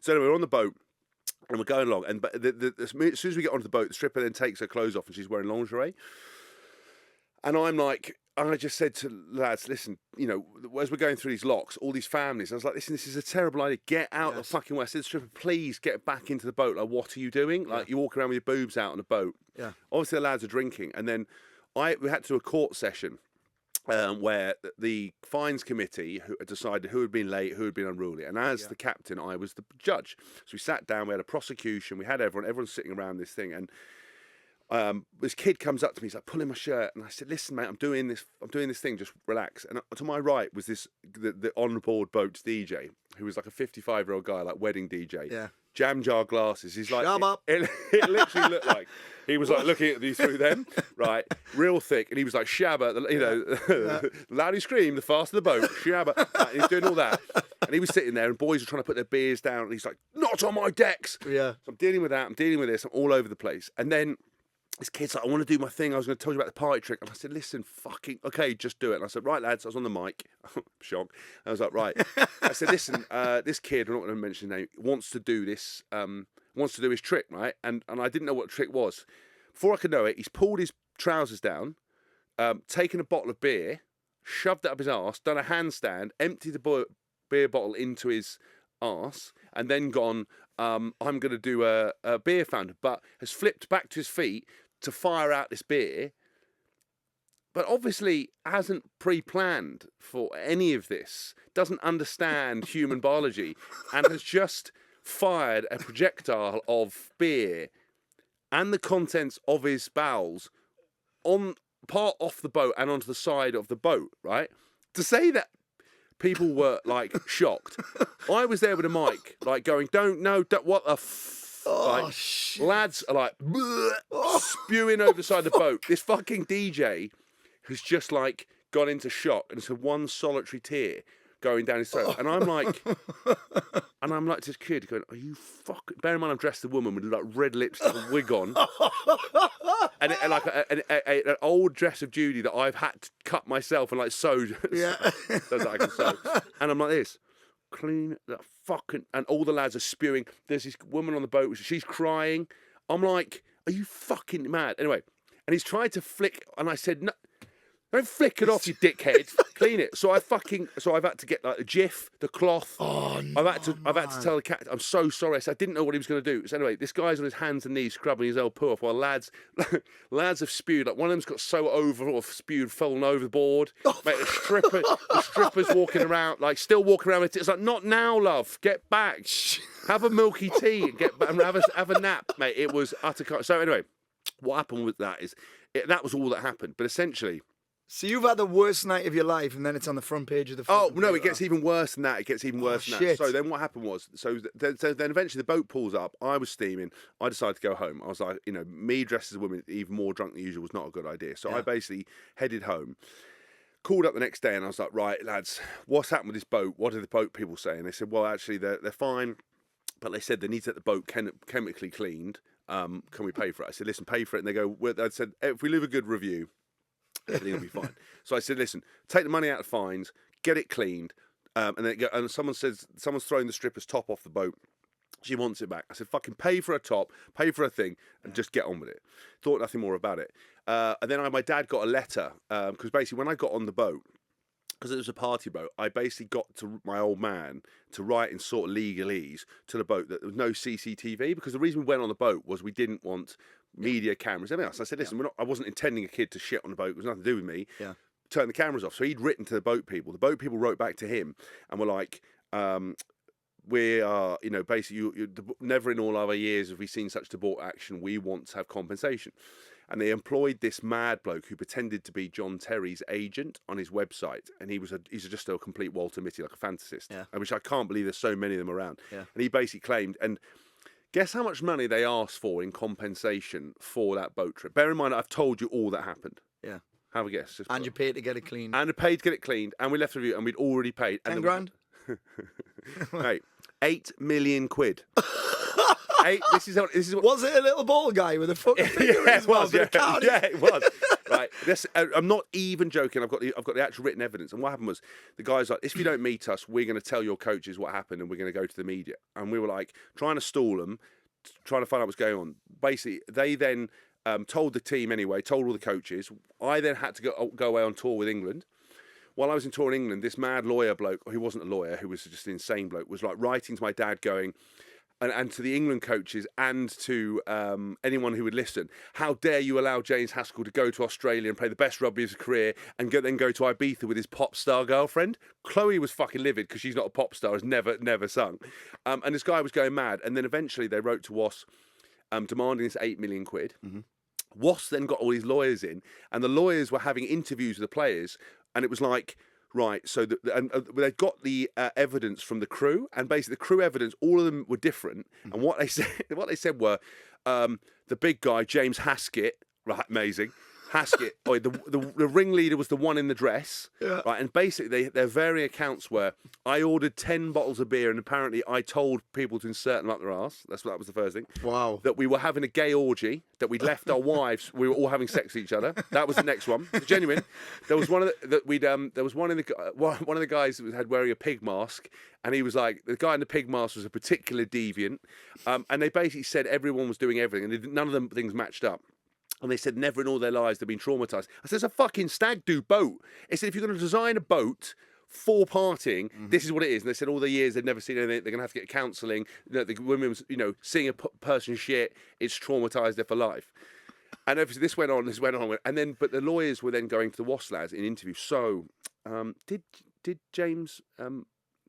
So anyway, we're on the boat. And we're going along, and as soon as we get onto the boat, the stripper then takes her clothes off, and she's wearing lingerie. And I'm like, I just said to lads, listen, you know, as we're going through these locks, all these families, I was like, listen, this is a terrible idea. Get out the fucking way. I said, to the stripper, please get back into the boat. Like, what are you doing? Like, you walk around with your boobs out on the boat. Yeah. Obviously, the lads are drinking, and then we had to do a court session. Where the fines committee decided who had been late, who had been unruly. And as the captain, I was the judge. So we sat down, we had a prosecution, we had everyone's sitting around this thing. And this kid comes up to me, he's like pulling my shirt. And I said, listen, mate, I'm doing this thing, just relax. And to my right was the on-board boat's DJ, who was like a 55-year-old guy, like wedding DJ. Yeah. Jam jar glasses. He's like, Shut up. It literally looked like he was like looking at these through them, right, real thick, and he was like shabba, you know, the louder you scream, the faster the boat, shabba. And he's doing all that, and he was sitting there, and boys were trying to put their beers down, and he's like, not on my decks. Yeah. So I'm dealing with that. I'm dealing with this. I'm all over the place, and then this kid's like, I want to do my thing. I was going to tell you about the party trick. And I said, listen, fucking, okay, just do it. And I said, right, lads, I was on the mic. Shock. I was like, right. I said, listen, this kid, I'm not going to mention his name, wants to do this, wants to do his trick, right? And I didn't know what the trick was. Before I could know it, he's pulled his trousers down, taken a bottle of beer, shoved it up his arse, done a handstand, emptied the beer bottle into his arse, and then gone, I'm going to do a beer fountain, but has flipped back to his feet to fire out this beer, but obviously hasn't pre-planned for any of this, doesn't understand human biology, and has just fired a projectile of beer and the contents of his bowels on part off the boat and onto the side of the boat, right? To say that people were like shocked. I was there with a mic, like going, don't, what the like, shit. lads are like spewing over the side of the boat. This fucking DJ who's just like gone into shock, and it's a one solitary tear going down his throat. And I'm like to this kid going, are you fucking... Bear in mind, I'm dressed as a woman with like red lipstick and wig on. And like an old dress of Judy that I've had to cut myself and like sew. Yeah. So that I can sew. And I'm like this. Clean the fucking... And all the lads are spewing. There's this woman on the boat. She's crying. I'm like, are you fucking mad? Anyway, and he's tried to flick... And I said, no... Don't flick it off, you dickhead. Clean it. So I've had to get like the jiff, the cloth. Oh, no, I've had to tell the cat, I'm so sorry. I said, I didn't know what he was going to do. So anyway, this guy's on his hands and knees scrubbing his old poo off while lads have spewed. Like one of them's got so spewed, fallen overboard. Mate, the stripper's walking around, like still walking around with it. It's like, not now, love. Get back. Have a milky tea and get back and have a nap, mate. It was utter. So anyway, what happened with that is that was all that happened. But essentially. So you've had the worst night of your life, and then it's on the front page of the... Oh, no, it gets even worse than that. It gets even worse than that. So then what happened was, so then eventually the boat pulls up. I was steaming. I decided to go home. I was like, you know, me dressed as a woman, even more drunk than usual, was not a good idea. So I basically headed home, called up the next day, and I was like, right, lads, what's happened with this boat? What did the boat people say? And they said, well, actually, they're fine, but they said they need to get the boat chemically cleaned. Can we pay for it? I said, listen, pay for it. And they go, well, I said, if we leave a good review, everything will be fine. So I said, listen, take the money out of fines, get it cleaned, and someone's thrown the stripper's top off the boat. She wants it back. I said, fucking pay for a top, pay for a thing, and just get on with it. Thought nothing more about it. And then my dad got a letter, because basically when I got on the boat, because it was a party boat, I basically got to my old man to write in sort of legalese to the boat that there was no CCTV, because the reason we went on the boat was we didn't want media cameras, everything else. I said, listen, I wasn't intending a kid to shit on the boat. It was nothing to do with me. Yeah. Turn the cameras off. So he'd written to the boat people. The boat people wrote back to him and were like, we are, you know, basically, never in all our years have we seen such debauched action. We want to have compensation. And they employed this mad bloke who pretended to be John Terry's agent on his website. And he's just a complete Walter Mitty, like a fantasist. Yeah. Which I can't believe there's so many of them around. Yeah. And he basically claimed, and guess how much money they asked for in compensation for that boat trip? Bear in mind, I've told you all that happened. Yeah. Have a guess. And you paid to get it cleaned. And I paid to get it cleaned. And we left the review and we'd already paid. 10 grand? Mate, 8 million quid. This is what... Was it a little ball guy with a fucking finger in his mouth? Yeah, it was. Right? I'm not even joking. I've got the actual written evidence. And what happened was the guy's like, if you don't meet us, we're going to tell your coaches what happened, and we're going to go to the media. And we were like trying to stall them, trying to find out what's going on. Basically, they then told the team anyway, told all the coaches. I then had to go away on tour with England. While I was in tour in England, this mad lawyer bloke, who wasn't a lawyer, who was just an insane bloke, was like writing to my dad going, and to the England coaches and to anyone who would listen, how dare you allow James Haskell to go to Australia and play the best rugby of his career and then go to Ibiza with his pop star girlfriend? Chloe was fucking livid because she's not a pop star, has never sung. And this guy was going mad. And then eventually they wrote to WAS demanding this 8 million quid. Mm-hmm. WAS then got all these lawyers in, and the lawyers were having interviews with the players, and it was like, right, so they got the evidence from the crew, and basically the crew evidence, all of them were different. And what they said were, the big guy, James Haskell, right, amazing, Haskell, the ringleader was the one in the dress, right, and basically their varying accounts were, I ordered 10 bottles of beer, and apparently I told people to insert them up their arse. That was the first thing. Wow. That we were having a gay orgy, that we'd left our wives, we were all having sex with each other. That was the next one. Genuine. There was one of the guys that had wearing a pig mask, and he was like, the guy in the pig mask was a particular deviant, and they basically said everyone was doing everything, and none of them things matched up. And they said never in all their lives they've been traumatised. I said, it's a fucking stag do boat. They said, if you're going to design a boat for partying, this is what it is. And they said all the years they've never seen anything. They're going to have to get counselling. The women, seeing a person shit, it's traumatised her for life. And obviously this went on. And then, but the lawyers were then going to the WAS lads in interviews. So, did James...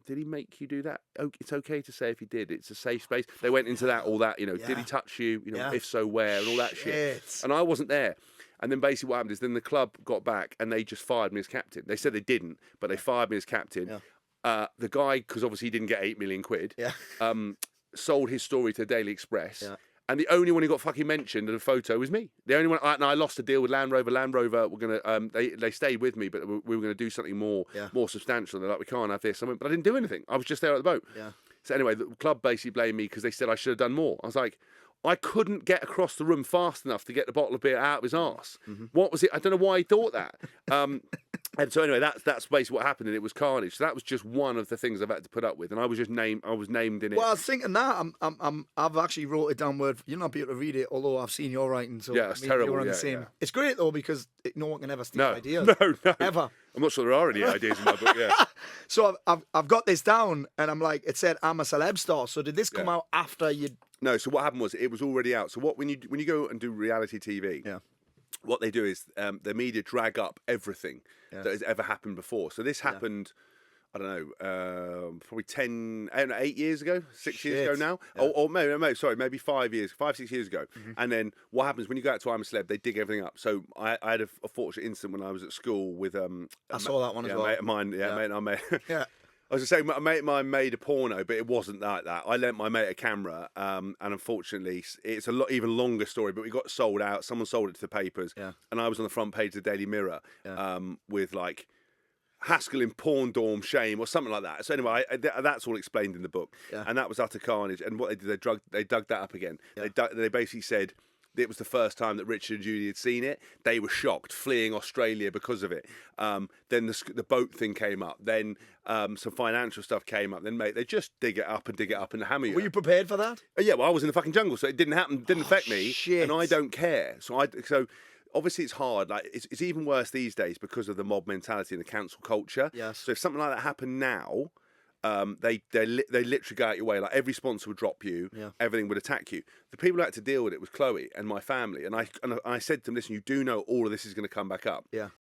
did he make you do that? Oh, it's okay to say if he did. It's a safe space. They went into that, all that, did he touch you? If so, where? And all that shit. And I wasn't there. And then basically what happened is then the club got back and they just fired me as captain. They said they didn't, but they fired me as captain. Yeah. The guy, because obviously he didn't get 8 million quid, sold his story to the Daily Express. Yeah. And the only one who got fucking mentioned in a photo was me. The only one, and I lost a deal with Land Rover. Land Rover were gonna, they stayed with me, but we were gonna do something more substantial. They're like, we can't have this. But I didn't do anything. I was just there at the boat. Yeah. So anyway, the club basically blamed me because they said I should have done more. I was like, I couldn't get across the room fast enough to get the bottle of beer out of his arse. Mm-hmm. What was it? I don't know why he thought that. And so anyway, that's basically what happened, and it was carnage. So that was just one of the things I've had to put up with, and I was named in it. Well, I was thinking that I've actually wrote it down word. You'll not be able to read it, although I've seen your writing. So yeah, it's terrible. On the same. Yeah. It's great though because no one can ever steal ideas. No, ever. I'm not sure there are any ideas in my book. Yeah. So I've got this down, and I'm like, it said I'm a celeb star. So did this come out after you? No. So what happened was it was already out. So when you go and do reality TV, what they do is the media drag up everything that has ever happened before. So this happened, I don't know, probably 8 years ago, 6 years ago now, or maybe 5 years, 6 years ago. Mm-hmm. And then what happens when you go out to I'm a Celeb? They dig everything up. So I had a fortunate incident when I was at school with I saw that one as well. Mate of mine, mate and I made. Yeah. I was just saying, a mate of mine made a porno, but it wasn't like that. I lent my mate a camera, and unfortunately, it's a even longer story, but we got sold out. Someone sold it to the papers, and I was on the front page of the Daily Mirror with, like, Haskell in porn dorm shame or something like that. So anyway, that's all explained in the book, and that was utter carnage. And what they did, they dug that up again. Yeah. They basically said it was the first time that Richard and Judy had seen it. They were shocked, fleeing Australia because of it. Then the boat thing came up. Then some financial stuff came up. Then, mate, they just dig it up and hammer you. Were you prepared for that? Yeah, well, I was in the fucking jungle, so it didn't happen. Didn't affect me, shit. And I don't care. So obviously it's hard. Like it's even worse these days because of the mob mentality and the cancel culture. Yes. So if something like that happened now, they literally go out your way. Like every sponsor would drop you, everything would attack you. The people who had to deal with it was Chloe and my family. And I said to them, listen, you do know all of this is going to come back up. Yeah.